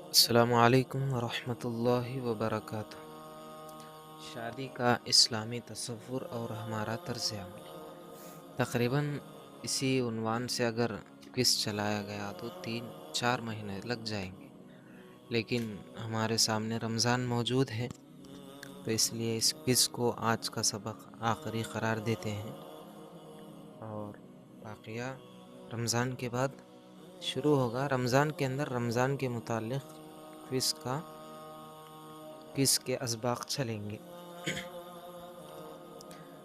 السلام علیکم ورحمۃ اللہ وبرکاتہ۔ شادی کا اسلامی تصور اور ہمارا طرز عمل، تقریباً اسی عنوان سے اگر کوئز چلایا گیا تو 3-4 مہینے لگ جائیں گے، لیکن ہمارے سامنے رمضان موجود ہے تو اس لیے اس کوئز کو آج کا سبق آخری قرار دیتے ہیں، اور باقیہ رمضان کے بعد شروع ہوگا۔ رمضان کے اندر رمضان کے متعلق کوئز کے اسباق چلیں گے۔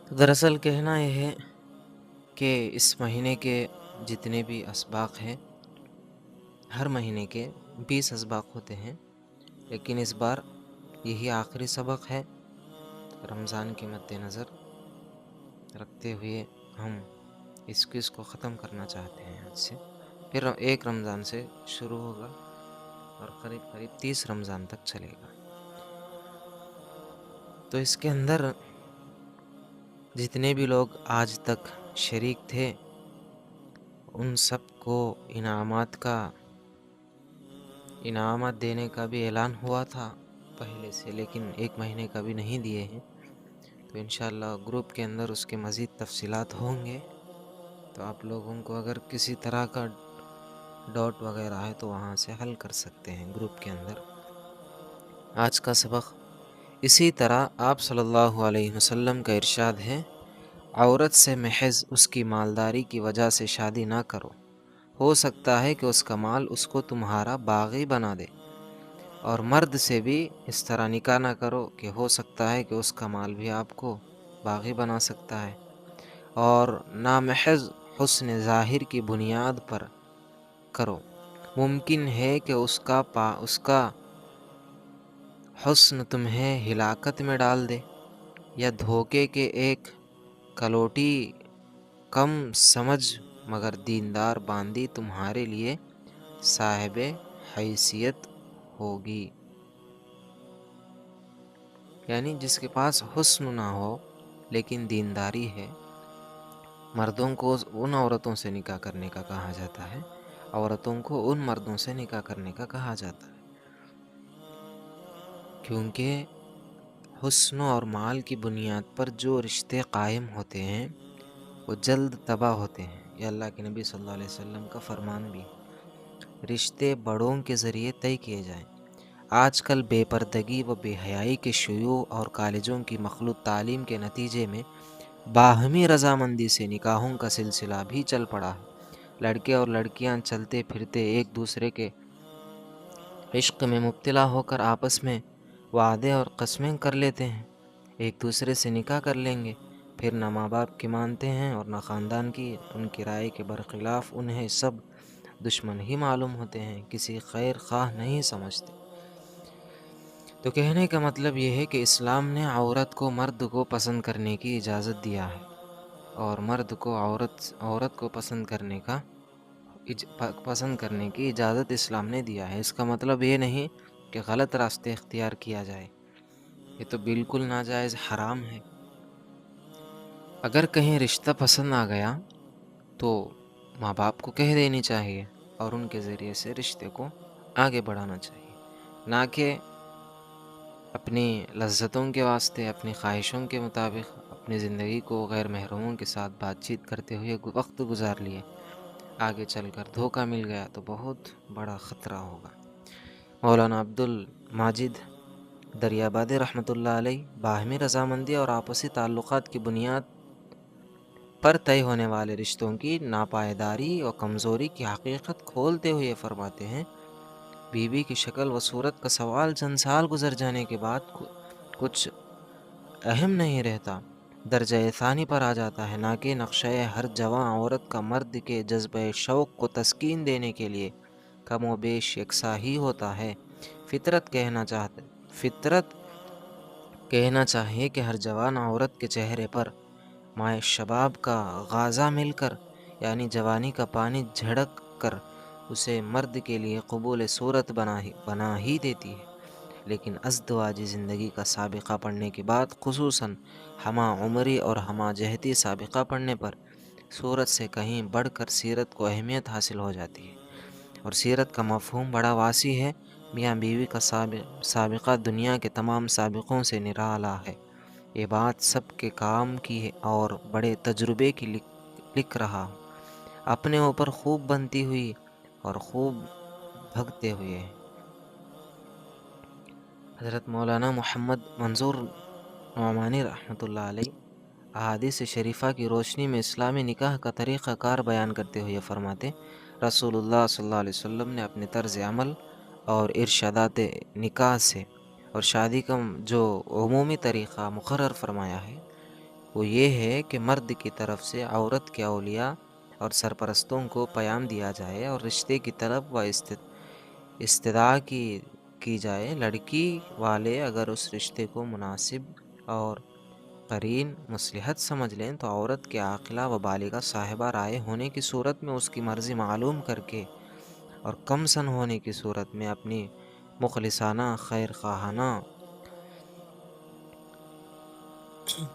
تو دراصل کہنا یہ ہے کہ اس مہینے کے جتنے بھی اسباق ہیں، ہر مہینے کے 20 اسباق ہوتے ہیں، لیکن اس بار یہی آخری سبق ہے۔ رمضان کے مد نظر رکھتے ہوئے ہم اس کوئز کو ختم کرنا چاہتے ہیں آج سے، پھر 1 رمضان سے شروع ہوگا اور قریب 30 رمضان تک چلے گا۔ تو اس کے اندر جتنے بھی لوگ آج تک شریک تھے ان سب کو انعامات دینے کا بھی اعلان ہوا تھا پہلے سے، لیکن 1 مہینے کا بھی نہیں دیے ہیں، تو انشاءاللہ گروپ کے اندر اس کے مزید تفصیلات ہوں گے۔ تو آپ لوگوں کو اگر کسی طرح کا ڈاؤٹ وغیرہ ہے تو وہاں سے حل کر سکتے ہیں گروپ کے اندر۔ آج کا سبق اسی طرح آپ صلی اللہ علیہ وسلم کا ارشاد ہے، عورت سے محض اس کی مالداری کی وجہ سے شادی نہ کرو، ہو سکتا ہے کہ اس کا مال اس کو تمہارا باغی بنا دے، اور مرد سے بھی اس طرح نکاح نہ کرو کہ ہو سکتا ہے کہ اس کا مال بھی آپ کو باغی بنا سکتا ہے، اور نہ محض حسن ظاہر کی بنیاد پر کرو، ممکن ہے کہ اس کا حسن تمہیں ہلاکت میں ڈال دے، یا دھوکے کے ایک کلوٹی کم سمجھ مگر دیندار باندی تمہارے لیے صاحب حیثیت ہوگی۔ یعنی جس کے پاس حسن نہ ہو لیکن دینداری ہے، مردوں کو ان عورتوں سے نکاح کرنے کا کہا جاتا ہے، عورتوں کو ان مردوں سے نکاح کرنے کا کہا جاتا ہے، کیونکہ حسن اور مال کی بنیاد پر جو رشتے قائم ہوتے ہیں وہ جلد تباہ ہوتے ہیں۔ یہ اللہ کے نبی صلی اللہ علیہ وسلم کا فرمان بھی ہے، رشتے بڑوں کے ذریعے طے کیے جائیں۔ آج کل بے پردگی و بے حیائی کے شیوع اور کالجوں کی مخلوط تعلیم کے نتیجے میں باہمی رضامندی سے نکاحوں کا سلسلہ بھی چل پڑا ہے۔ لڑکے اور لڑکیاں چلتے پھرتے ایک دوسرے کے عشق میں مبتلا ہو کر آپس میں وعدے اور قسمیں کر لیتے ہیں، ایک دوسرے سے نکاح کر لیں گے، پھر نہ ماں باپ کی مانتے ہیں اور نہ خاندان کی، ان کی رائے کے برخلاف انہیں سب دشمن ہی معلوم ہوتے ہیں، کسی خیر خواہ نہیں سمجھتے۔ تو کہنے کا مطلب یہ ہے کہ اسلام نے عورت کو مرد کو پسند کرنے کی اجازت دیا ہے، اور مرد کو عورت کو پسند کرنے کی اجازت اسلام نے دیا ہے۔ اس کا مطلب یہ نہیں کہ غلط راستے اختیار کیا جائے، یہ تو بالکل ناجائز حرام ہے۔ اگر کہیں رشتہ پسند آ گیا تو ماں باپ کو کہہ دینی چاہیے اور ان کے ذریعے سے رشتے کو آگے بڑھانا چاہیے، نہ کہ اپنی لذتوں کے واسطے، اپنی خواہشوں کے مطابق اپنی زندگی کو غیر محرموں کے ساتھ بات چیت کرتے ہوئے وقت گزار لیے، آگے چل کر دھوکہ مل گیا تو بہت بڑا خطرہ ہوگا۔ مولانا عبد الماجد دریابادی رحمۃ اللہ علیہ باہمی رضامندی اور آپسی تعلقات کی بنیاد پر طے ہونے والے رشتوں کی ناپائیداری اور کمزوری کی حقیقت کھولتے ہوئے فرماتے ہیں، بیوی کی شکل و صورت کا سوال چند سال گزر جانے کے بعد کچھ اہم نہیں رہتا، درجہ ثانی پر آ جاتا ہے، نہ کہ نقشہ ہر جواں عورت کا مرد کے جذبہ شوق کو تسکین دینے کے لیے کم و بیش یکساں ہی ہوتا ہے۔ فطرت کہنا چاہیے کہ ہر جوان عورت کے چہرے پر مائع شباب کا غازہ مل کر، یعنی جوانی کا پانی جھڑک کر اسے مرد کے لیے قبول صورت بنا ہی دیتی ہے، لیکن ازدواجی زندگی کا سابقہ پڑھنے کے بعد، خصوصاً ہمہ عمری اور ہمہ جہتی سابقہ پڑھنے پر، صورت سے کہیں بڑھ کر سیرت کو اہمیت حاصل ہو جاتی ہے، اور سیرت کا مفہوم بڑا واسع ہے، میاں بیوی کا سابقہ دنیا کے تمام سابقوں سے نرالا ہے۔ یہ بات سب کے کام کی ہے اور بڑے تجربے کی لکھ رہا ہوں، اپنے اوپر خوب بنتی ہوئی اور خوب بھگتے ہوئے۔ حضرت مولانا محمد منظور نعمانی رحمۃ اللہ علیہ احادیث شریفہ کی روشنی میں اسلامی نکاح کا طریقہ کار بیان کرتے ہوئے فرماتے، رسول اللہ صلی اللہ علیہ وسلم نے اپنے طرز عمل اور ارشادات نکاح سے اور شادی کا جو عمومی طریقہ مقرر فرمایا ہے وہ یہ ہے کہ مرد کی طرف سے عورت کے اولیاء اور سرپرستوں کو پیام دیا جائے اور رشتے کی طلب و استدعا کی جائے۔ لڑکی والے اگر اس رشتے کو مناسب اور قرین مصلحت سمجھ لیں تو عورت کے عاقلہ و بالغہ صاحبہ رائے ہونے کی صورت میں اس کی مرضی معلوم کر کے اور کم سن ہونے کی صورت میں اپنی مخلصانہ خیر خواہانہ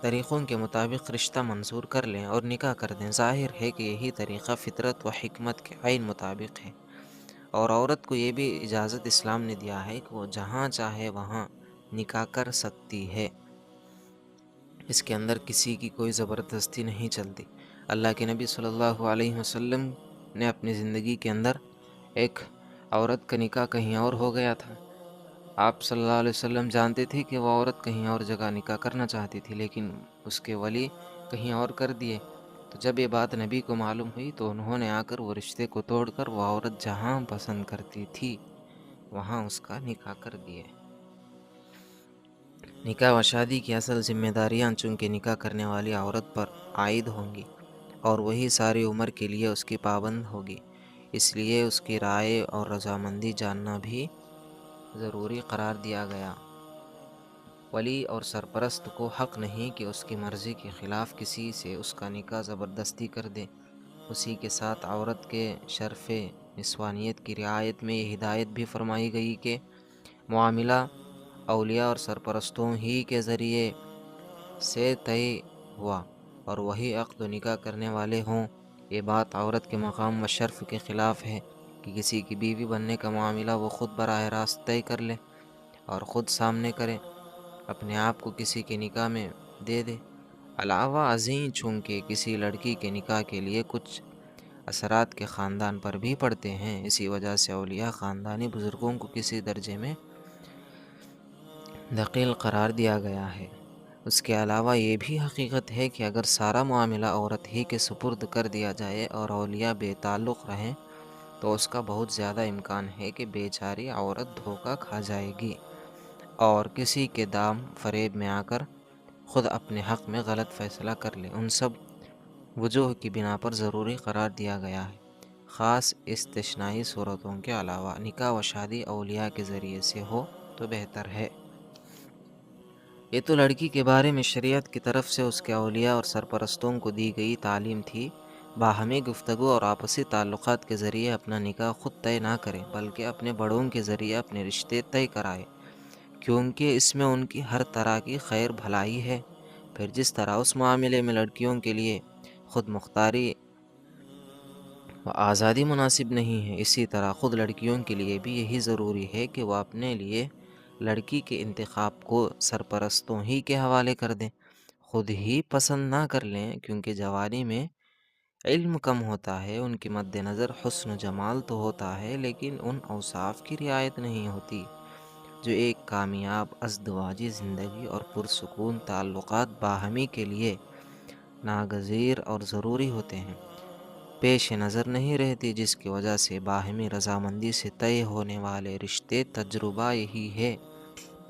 طریقوں کے مطابق رشتہ منظور کر لیں اور نکاح کر دیں۔ ظاہر ہے کہ یہی طریقہ فطرت و حکمت کے عین مطابق ہے، اور عورت کو یہ بھی اجازت اسلام نے دیا ہے کہ وہ جہاں چاہے وہاں نکاح کر سکتی ہے، اس کے اندر کسی کی کوئی زبردستی نہیں چلتی۔ اللہ کے نبی صلی اللہ علیہ وسلم نے اپنی زندگی کے اندر ایک عورت کا نکاح کہیں اور ہو گیا تھا۔ آپ صلی اللہ علیہ وسلم جانتے تھے کہ وہ عورت کہیں اور جگہ نکاح کرنا چاہتی تھی، لیکن اس کے ولی کہیں اور کر دیے۔ تو جب یہ بات نبی کو معلوم ہوئی تو انہوں نے آ کر وہ رشتے کو توڑ کر وہ عورت جہاں پسند کرتی تھی وہاں اس کا نکاح کر دیے۔ نکاح و شادی کی اصل ذمہ داریاں چونکہ نکاح کرنے والی عورت پر عائد ہوں گی اور وہی ساری عمر کے لیے اس کی پابند ہوگی، اس لیے اس کی رائے اور رضامندی جاننا بھی ضروری قرار دیا گیا۔ ولی اور سرپرست کو حق نہیں کہ اس کی مرضی کے خلاف کسی سے اس کا نکاح زبردستی کر دے۔ اسی کے ساتھ عورت کے شرف نسوانیت کی رعایت میں یہ ہدایت بھی فرمائی گئی کہ معاملہ اولیاء اور سرپرستوں ہی کے ذریعے سے طے ہوا اور وہی عقد و نکاح کرنے والے ہوں۔ یہ بات عورت کے مقام و شرف کے خلاف ہے کہ کسی کی بیوی بننے کا معاملہ وہ خود براہ راست طے کر لے اور خود سامنے کرے، اپنے آپ کو کسی کے نکاح میں دے دے۔ علاوہ ازیں چونکہ کسی لڑکی کے نکاح کے لیے کچھ اثرات کے خاندان پر بھی پڑتے ہیں، اسی وجہ سے اولیاء خاندانی بزرگوں کو کسی درجے میں دخیل قرار دیا گیا ہے۔ اس کے علاوہ یہ بھی حقیقت ہے کہ اگر سارا معاملہ عورت ہی کے سپرد کر دیا جائے اور اولیاء بے تعلق رہیں تو اس کا بہت زیادہ امکان ہے کہ بیچاری عورت دھوکہ کھا جائے گی اور کسی کے دام فریب میں آ کر خود اپنے حق میں غلط فیصلہ کر لے۔ ان سب وجوہ کی بنا پر ضروری قرار دیا گیا ہے۔ خاص استثنائی صورتوں کے علاوہ نکاح و شادی اولیاء کے ذریعے سے ہو تو بہتر ہے۔ یہ تو لڑکی کے بارے میں شریعت کی طرف سے اس کے اولیاء اور سرپرستوں کو دی گئی تعلیم تھی۔ باہمی گفتگو اور آپسی تعلقات کے ذریعے اپنا نکاح خود طے نہ کریں بلکہ اپنے بڑوں کے ذریعے اپنے رشتے طے کرائیں، کیونکہ اس میں ان کی ہر طرح کی خیر بھلائی ہے۔ پھر جس طرح اس معاملے میں لڑکیوں کے لیے خود مختاری و آزادی مناسب نہیں ہے، اسی طرح خود لڑکیوں کے لیے بھی یہی ضروری ہے کہ وہ اپنے لیے لڑکی کے انتخاب کو سرپرستوں ہی کے حوالے کر دیں، خود ہی پسند نہ کر لیں، کیونکہ جوانی میں علم کم ہوتا ہے، ان کے مد نظر حسن و جمال تو ہوتا ہے لیکن ان اوصاف کی رعایت نہیں ہوتی جو ایک کامیاب ازدواجی زندگی اور پرسکون تعلقات باہمی کے لیے ناگزیر اور ضروری ہوتے ہیں، پیش نظر نہیں رہتی، جس کی وجہ سے باہمی رضامندی سے طے ہونے والے رشتے تجربہ یہی ہے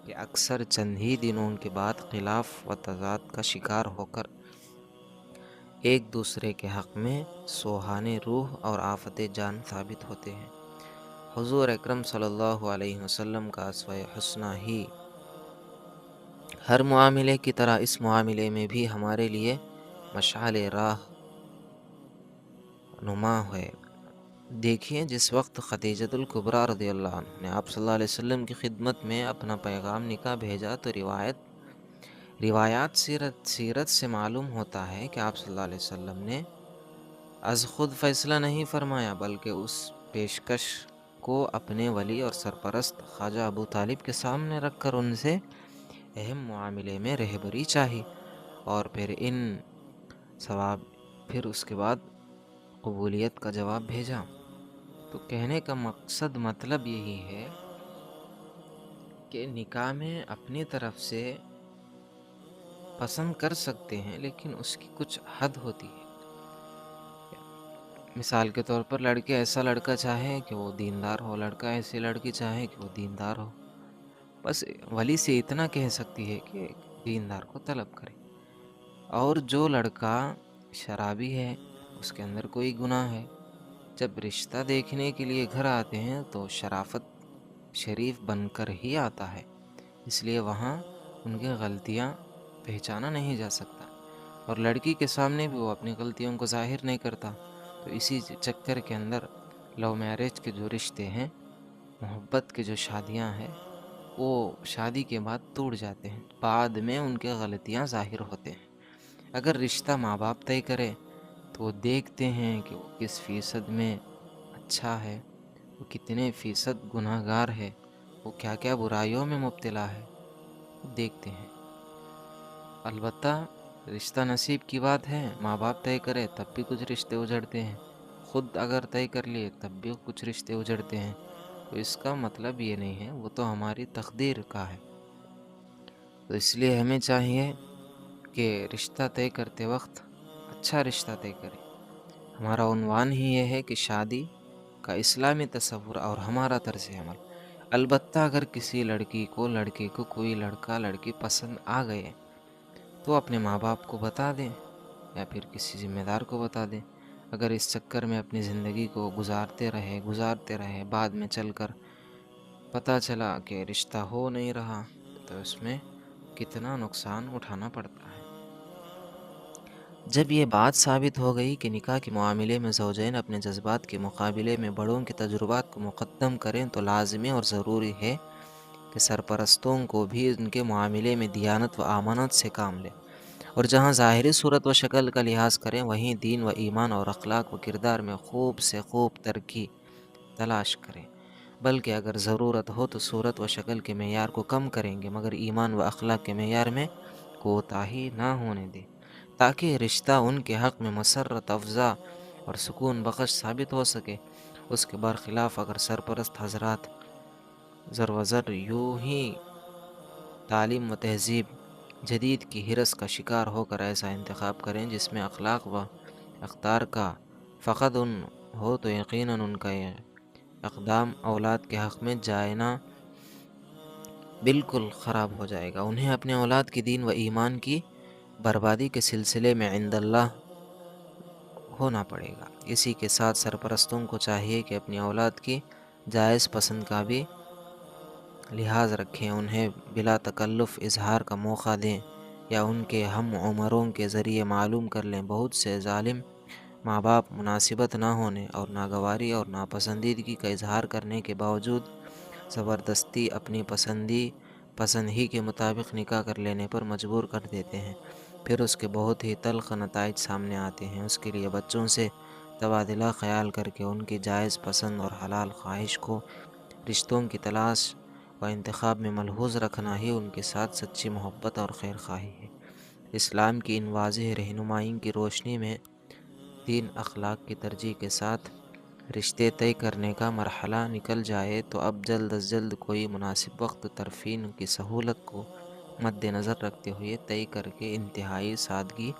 کہ اکثر چند ہی دنوں کے بعد خلاف و تضاد کا شکار ہو کر ایک دوسرے کے حق میں سوہانے روح اور آفت جان ثابت ہوتے ہیں۔ حضور اکرم صلی اللہ علیہ وسلم کا اسوہ حسنہ ہی ہر معاملے کی طرح اس معاملے میں بھی ہمارے لیے مشعل راہ نما ہے۔ دیکھیے، جس وقت خدیجۃ الکبریٰ رضی اللہ عنہ نے آپ صلی اللہ علیہ وسلم کی خدمت میں اپنا پیغام نکاح بھیجا تو روایات سیرت سے معلوم ہوتا ہے کہ آپ صلی اللہ علیہ وسلم نے از خود فیصلہ نہیں فرمایا بلکہ اس پیشکش کو اپنے ولی اور سرپرست خواجہ ابو طالب کے سامنے رکھ کر ان سے اہم معاملے میں رہبری چاہی، اور پھر اس کے بعد قبولیت کا جواب بھیجا۔ تو کہنے کا مطلب یہی ہے کہ نکاح میں اپنی طرف سے پسند کر سکتے ہیں، لیکن اس کی کچھ حد ہوتی ہے۔ مثال کے طور پر لڑکے ایسا لڑکا چاہے کہ وہ دیندار ہو، لڑکا ایسی لڑکی چاہے کہ وہ دیندار ہو، بس ولی سے اتنا کہہ سکتی ہے کہ دیندار کو طلب کرے۔ اور جو لڑکا شرابی ہے، اس کے اندر کوئی گناہ ہے، جب رشتہ دیکھنے کے لیے گھر آتے ہیں تو شرافت شریف بن کر ہی آتا ہے، اس لیے وہاں ان کی غلطیاں پہچانا نہیں جا سکتا، اور لڑکی کے سامنے بھی وہ اپنی غلطیوں کو ظاہر نہیں کرتا۔ تو اسی چکر کے اندر لو میرج کے جو رشتے ہیں، محبت کے جو شادیاں ہیں، وہ شادی کے بعد ٹوٹ جاتے ہیں، بعد میں ان کے غلطیاں ظاہر ہوتے ہیں۔ اگر رشتہ ماں باپ طے کرے تو وہ دیکھتے ہیں کہ وہ کس فیصد میں اچھا ہے، وہ کتنے فیصد گناہ گار ہے، وہ کیا کیا برائیوں میں مبتلا ہے، وہ دیکھتے ہیں۔ البتہ رشتہ نصیب کی بات ہے، ماں باپ طے کرے تب بھی کچھ رشتے اجڑتے ہیں، خود اگر طے کر لیے تب بھی کچھ رشتے اجڑتے ہیں۔ تو اس کا مطلب یہ نہیں ہے، وہ تو ہماری تقدیر کا ہے۔ تو اس لیے ہمیں چاہیے کہ رشتہ طے کرتے وقت اچھا رشتہ طے کریں۔ ہمارا عنوان ہی یہ ہے کہ شادی کا اسلامی تصور اور ہمارا طرز عمل۔ البتہ اگر کسی لڑکے کو کوئی لڑکا لڑکی پسند آ گئے تو اپنے ماں باپ کو بتا دیں یا پھر کسی ذمہ دار کو بتا دیں۔ اگر اس چکر میں اپنی زندگی کو گزارتے رہے بعد میں چل کر پتہ چلا کہ رشتہ ہو نہیں رہا، تو اس میں کتنا نقصان اٹھانا پڑتا ہے۔ جب یہ بات ثابت ہو گئی کہ نکاح کے معاملے میں زوجین اپنے جذبات کے مقابلے میں بڑوں کے تجربات کو مقدم کریں، تو لازمی اور ضروری ہے کہ سرپرستوں کو بھی ان کے معاملے میں دیانت و امانت سے کام لیں، اور جہاں ظاہری صورت و شکل کا لحاظ کریں، وہیں دین و ایمان اور اخلاق و کردار میں خوب سے خوب ترقی تلاش کریں۔ بلکہ اگر ضرورت ہو تو صورت و شکل کے معیار کو کم کریں گے، مگر ایمان و اخلاق کے معیار میں کوتاہی نہ ہونے دیں، تاکہ رشتہ ان کے حق میں مسرت افزا اور سکون بخش ثابت ہو سکے۔ اس کے برخلاف اگر سرپرست حضرات زر و زر یوں ہی تعلیم و تہذیب جدید کی ہرس کا شکار ہو کر ایسا انتخاب کریں جس میں اخلاق و اقدار کا فقد ہو، تو یقیناً ان کا یہ اقدام اولاد کے حق میں جائنا بالکل خراب ہو جائے گا۔ انہیں اپنے اولاد کی دین و ایمان کی بربادی کے سلسلے میں عند اللہ ہونا پڑے گا۔ اسی کے ساتھ سرپرستوں کو چاہیے کہ اپنی اولاد کی جائز پسند کا بھی لحاظ رکھیں، انہیں بلا تکلف اظہار کا موقع دیں یا ان کے ہم عمروں کے ذریعے معلوم کر لیں۔ بہت سے ظالم ماں باپ مناسبت نہ ہونے اور ناگواری اور ناپسندیدگی کا اظہار کرنے کے باوجود زبردستی اپنی پسند ہی کے مطابق نکاح کر لینے پر مجبور کر دیتے ہیں، پھر اس کے بہت ہی تلخ نتائج سامنے آتے ہیں۔ اس کے لیے بچوں سے تبادلہ خیال کر کے ان کی جائز پسند اور حلال خواہش کو رشتوں کی تلاش و انتخاب میں ملحوظ رکھنا ہی ان کے ساتھ سچی محبت اور خیر خواہی ہے۔ اسلام کی ان واضح رہنمائی کی روشنی میں دین اخلاق کی ترجیح کے ساتھ رشتے طے کرنے کا مرحلہ نکل جائے تو اب جلد از جلد کوئی مناسب وقت طرفین کی سہولت کو مد نظر رکھتے ہوئے طے کر کے انتہائی سادگی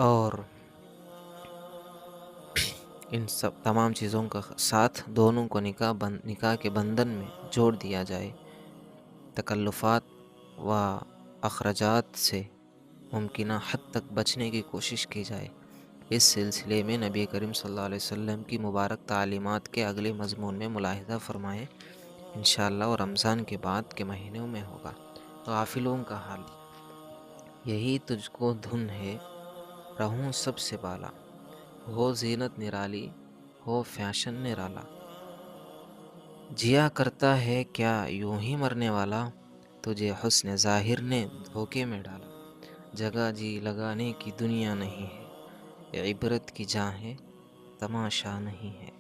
اور ان سب تمام چیزوں کا ساتھ دونوں کو نکاح کے بندھن میں جوڑ دیا جائے، تکلفات و اخراجات سے ممکنہ حد تک بچنے کی کوشش کی جائے۔ اس سلسلے میں نبی کریم صلی اللہ علیہ وسلم کی مبارک تعلیمات کے اگلے مضمون میں ملاحظہ فرمائیں انشاءاللہ، اور رمضان کے بعد کے مہینوں میں ہوگا۔ غافلوں کا حال، یہی تجھ کو دھن ہے رہوں سب سے بالا، ہو زینت نرالی ہو فیشن نرالا، جیا کرتا ہے کیا یوں ہی مرنے والا، تجھے حسن ظاہر نے دھوکے میں ڈالا، جگہ جی لگانے کی دنیا نہیں ہے، یہ عبرت کی جاں ہے تماشا نہیں ہے۔